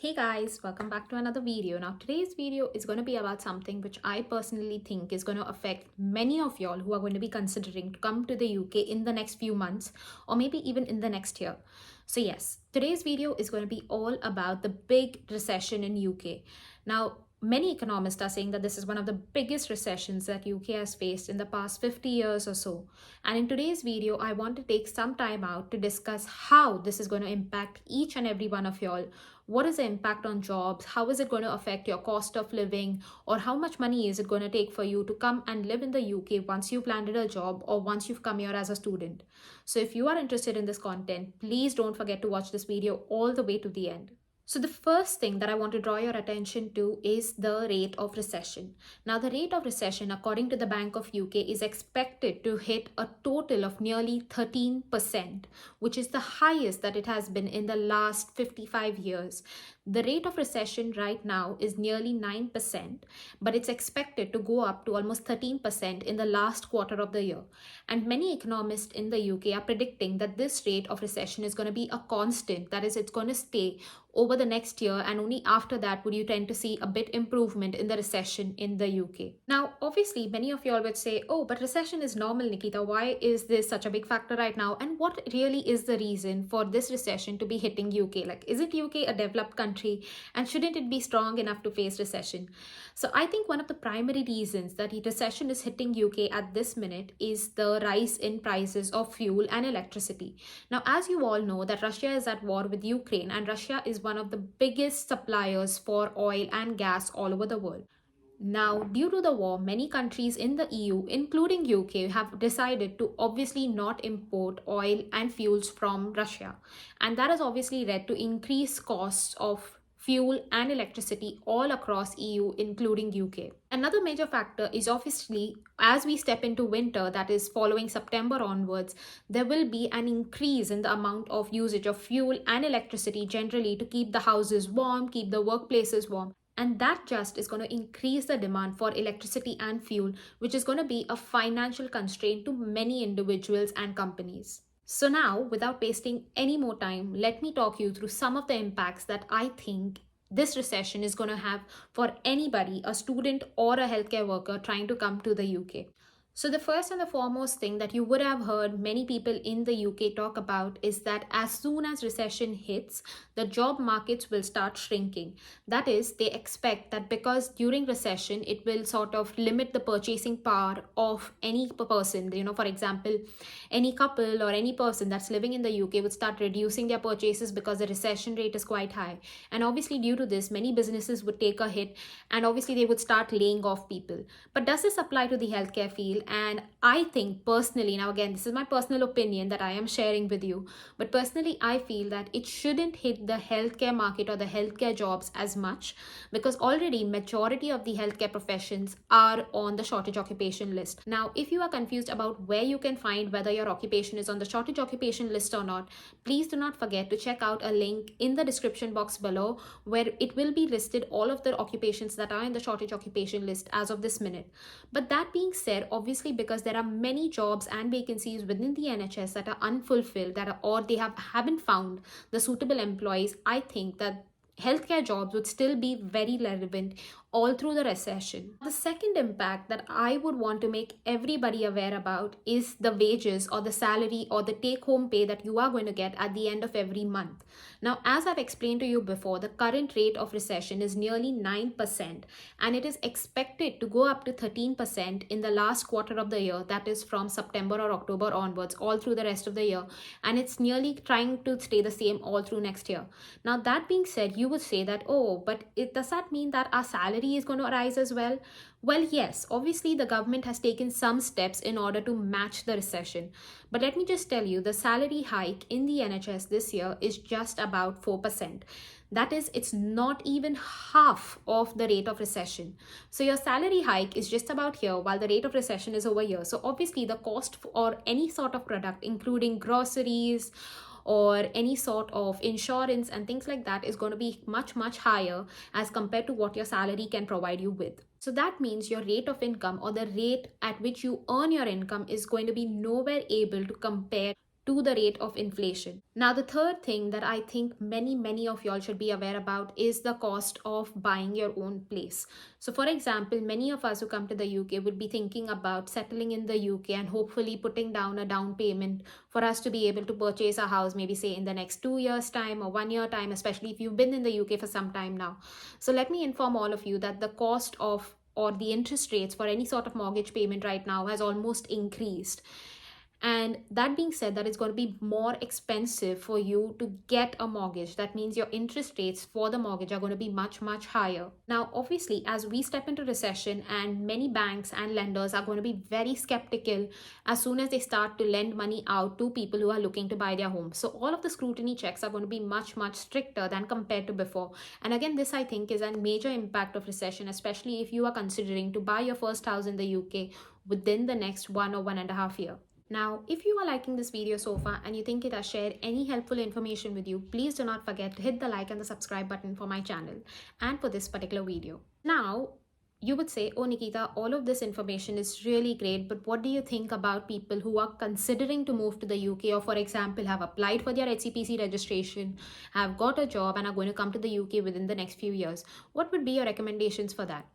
Hey guys, welcome back to another video. Now today's video is going to be about something which I personally think is going to affect many of y'all who are going to be considering to come to the UK in the next few months or maybe even in the next year. So yes, today's video is going to be all about the big recession in UK. Now many economists are saying that this is one of the biggest recessions that UK has faced in the past 50 years or so. And in today's video, I want to take some time out to discuss how this is going to impact each and every one of y'all. What is the impact on jobs? How is it going to affect your cost of living? Or how much money is it going to take for you to come and live in the UK once you've landed a job or once you've come here as a student? So if you are interested in this content, please don't forget to watch this video all the way to the end. So the first thing that I want to draw your attention to is the rate of recession. Now the rate of recession according to the Bank of UK is expected to hit a total of nearly 13%, which is the highest that it has been in the last 55 years. The rate of recession right now is nearly 9%, but it's expected to go up to almost 13% in the last quarter of the year. And many economists in the UK are predicting that this rate of recession is going to be a constant, that is, it's going to stay over the next year, and only after that would you tend to see a bit improvement in the recession in the UK. Now, obviously, many of you all would say, oh, but recession is normal, Nikita. Why is this such a big factor right now? And what really is the reason for this recession to be hitting UK? Like, isn't UK a developed country and shouldn't it be strong enough to face recession? So I think one of the primary reasons that recession is hitting UK at this minute is the rise in prices of fuel and electricity. Now, as you all know, that Russia is at war with Ukraine, and Russia is one of the biggest suppliers for oil and gas all over the world. Now, due to the war, many countries in the EU, including UK, have decided to obviously not import oil and fuels from Russia. And that has obviously led to increased costs of fuel and electricity all across EU, including UK. Another major factor is obviously as we step into winter, that is following September onwards, there will be an increase in the amount of usage of fuel and electricity generally to keep the houses warm, keep the workplaces warm. And that just is going to increase the demand for electricity and fuel, which is going to be a financial constraint to many individuals and companies. So now, without wasting any more time, let me talk you through some of the impacts that I think this recession is going to have for anybody, a student or a healthcare worker trying to come to the UK. So, the first and the foremost thing that you would have heard many people in the UK talk about is that as soon as recession hits, the job markets will start shrinking. That is, they expect that because during recession, it will sort of limit the purchasing power of any person. For example, any couple or any person that's living in the UK would start reducing their purchases because the recession rate is quite high. And obviously, due to this, many businesses would take a hit and obviously they would start laying off people. But does this apply to the healthcare field? And I think personally, now again, this is my personal opinion that I am sharing with you, but personally, I feel that it shouldn't hit the healthcare market or the healthcare jobs as much because already majority of the healthcare professions are on the shortage occupation list. Now, if you are confused about where you can find whether your occupation is on the shortage occupation list or not, please do not forget to check out a link in the description box below where it will be listed all of the occupations that are in the shortage occupation list as of this minute. But that being said, obviously because there are many jobs and vacancies within the NHS that are unfulfilled or they haven't found the suitable employees, I think that healthcare jobs would still be very relevant all through the recession. The second impact that I would want to make everybody aware about is the wages or the salary or the take home pay that you are going to get at the end of every month. Now, as I've explained to you before, the current rate of recession is nearly 9%, and it is expected to go up to 13% in the last quarter of the year, that is from September or October onwards, all through the rest of the year, and it's nearly trying to stay the same all through next year. Now, that being said, you would say that, oh, but does that mean that our salary is going to rise as well? Well, yes, obviously the government has taken some steps in order to match the recession. But let me just tell you, the salary hike in the NHS this year is just about 4%. That is, it's not even half of the rate of recession. So your salary hike is just about here while the rate of recession is over here. So obviously the cost for any sort of product, including groceries, or any sort of insurance and things like that is going to be much, much higher as compared to what your salary can provide you with. So that means your rate of income or the rate at which you earn your income is going to be nowhere able to compare to the rate of inflation. Now, the third thing that I think many of y'all should be aware about is the cost of buying your own place. So, for example, many of us who come to the UK would be thinking about settling in the UK and hopefully putting down a down payment for us to be able to purchase a house, maybe say in the next 2 years' time or 1 year time, especially if you've been in the UK for some time now. So, let me inform all of you that the cost of or the interest rates for any sort of mortgage payment right now has almost increased. And that being said, that it's going to be more expensive for you to get a mortgage. That means your interest rates for the mortgage are going to be much higher. Now, obviously, as we step into recession, and many banks and lenders are going to be very skeptical as soon as they start to lend money out to people who are looking to buy their home. So all of the scrutiny checks are going to be much stricter than compared to before. And again, this I think is a major impact of recession, especially if you are considering to buy your first house in the UK within the next 1 or 1.5 years. Now, if you are liking this video so far and you think it has shared any helpful information with you, please do not forget to hit the like and the subscribe button for my channel and for this particular video. Now, you would say, oh Nikita, all of this information is really great, but what do you think about people who are considering to move to the UK, or for example have applied for their HCPC registration, have got a job and are going to come to the UK within the next few years? What would be your recommendations for that?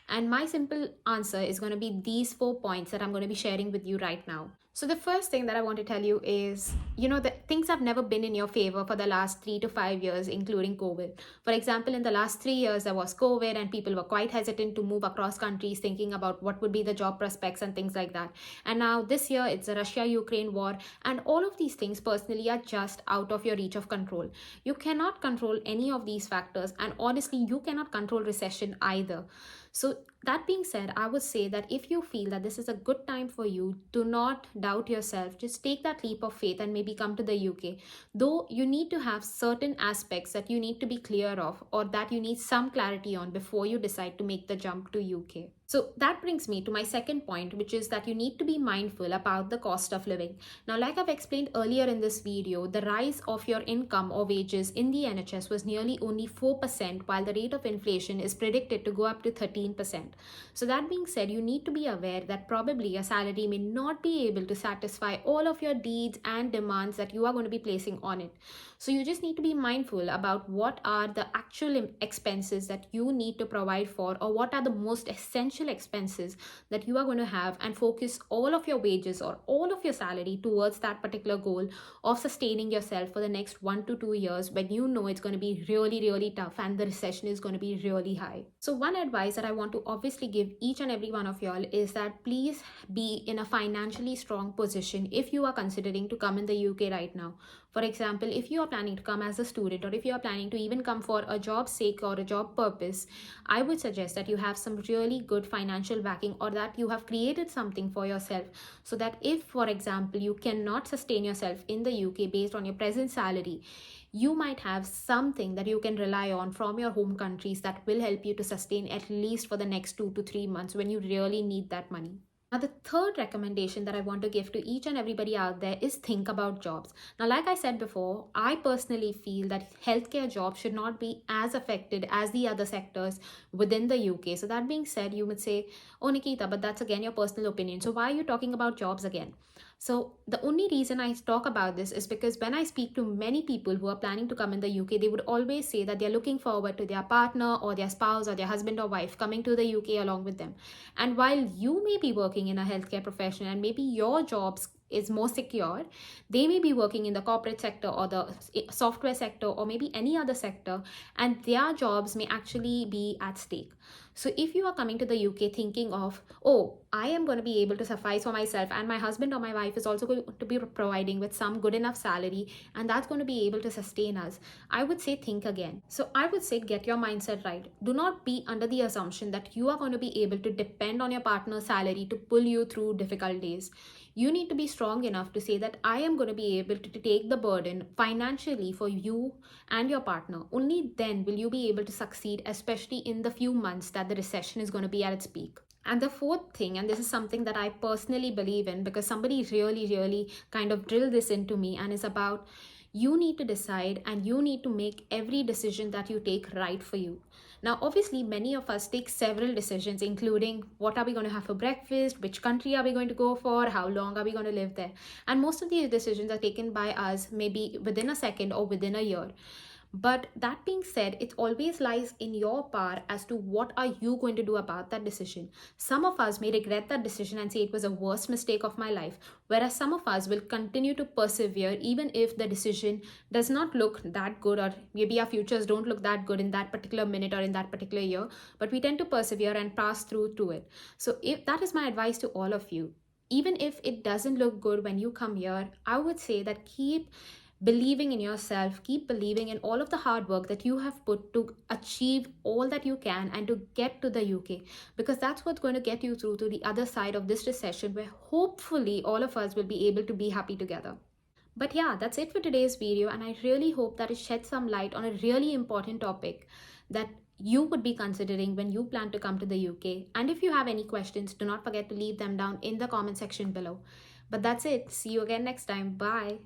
And my simple answer is going to be these 4 points that I'm going to be sharing with you right now. So the first thing that I want to tell you is, that things have never been in your favor for the last 3 to 5 years, including COVID. For example, in the last 3 years, there was COVID and people were quite hesitant to move across countries thinking about what would be the job prospects and things like that. And now this year, it's the Russia-Ukraine war, and all of these things personally are just out of your reach of control. You cannot control any of these factors, and honestly, you cannot control recession either. So that being said, I would say that if you feel that this is a good time for you, do not doubt yourself. Just take that leap of faith and maybe come to the UK. Though you need to have certain aspects that you need to be clear of, or that you need some clarity on before you decide to make the jump to UK. So that brings me to my second point, which is that you need to be mindful about the cost of living. Now, like I've explained earlier in this video, the rise of your income or wages in the NHS was nearly only 4%, while the rate of inflation is predicted to go up to 13%. So that being said, you need to be aware that probably your salary may not be able to satisfy all of your needs and demands that you are going to be placing on it. So you just need to be mindful about what are the actual expenses that you need to provide for, or what are the most essential expenses that you are going to have, and focus all of your wages or all of your salary towards that particular goal of sustaining yourself for the next 1 to 2 years, when you know it's going to be really tough and the recession is going to be really high. So one advice that I want to obviously give each and every one of y'all is that please be in a financially strong position if you are considering to come in the UK right now. For example, if you are planning to come as a student, or if you are planning to even come for a job sake or a job purpose, I would suggest that you have some really good financial backing, or that you have created something for yourself, so that if, for example, you cannot sustain yourself in the UK based on your present salary, you might have something that you can rely on from your home countries that will help you to sustain at least for the next 2 to 3 months when you really need that money. Now, the third recommendation that I want to give to each and everybody out there is think about jobs. Now, like I said before, I personally feel that healthcare jobs should not be as affected as the other sectors within the UK. So that being said, you would say, oh Nikita, but that's again your personal opinion. So why are you talking about jobs again? So the only reason I talk about this is because when I speak to many people who are planning to come in the UK, they would always say that they're looking forward to their partner or their spouse or their husband or wife coming to the UK along with them. And while you may be working in a healthcare profession and maybe your jobs is more secure, they may be working in the corporate sector or the software sector or maybe any other sector, and their jobs may actually be at stake. So if you are coming to the UK thinking of, oh, I am going to be able to suffice for myself, and my husband or my wife is also going to be providing with some good enough salary, and that's going to be able to sustain us, I would say think again. So I would say get your mindset right. Do not be under the assumption that you are going to be able to depend on your partner's salary to pull you through difficult days. You need to be strong enough to say that I am going to be able to take the burden financially for you and your partner. Only then will you be able to succeed, especially in the few months that the recession is going to be at its peak. And the fourth thing, and this is something that I personally believe in because somebody really kind of drilled this into me, and is about You need to decide and you need to make every decision that you take right for you. Now, obviously, many of us take several decisions, including what are we going to have for breakfast, which country are we going to go for, how long are we going to live there. And most of these decisions are taken by us maybe within a second or within a year. But that being said, it always lies in your power as to what are you going to do about that decision. Some of us may regret that decision and say it was a worst mistake of my life, whereas some of us will continue to persevere even if the decision does not look that good, or maybe our futures don't look that good in that particular minute or in that particular year, but we tend to persevere and pass through to it. So if that is my advice to all of you, even if it doesn't look good when you come here, I would say that keep believing in yourself, keep believing in all of the hard work that you have put to achieve all that you can and to get to the UK, because that's what's going to get you through to the other side of this recession, where hopefully all of us will be able to be happy together. But yeah, that's it for today's video, and I really hope that it sheds some light on a really important topic that you would be considering when you plan to come to the UK. And if you have any questions, do not forget to leave them down in the comment section below. But that's it. See you again next time. Bye.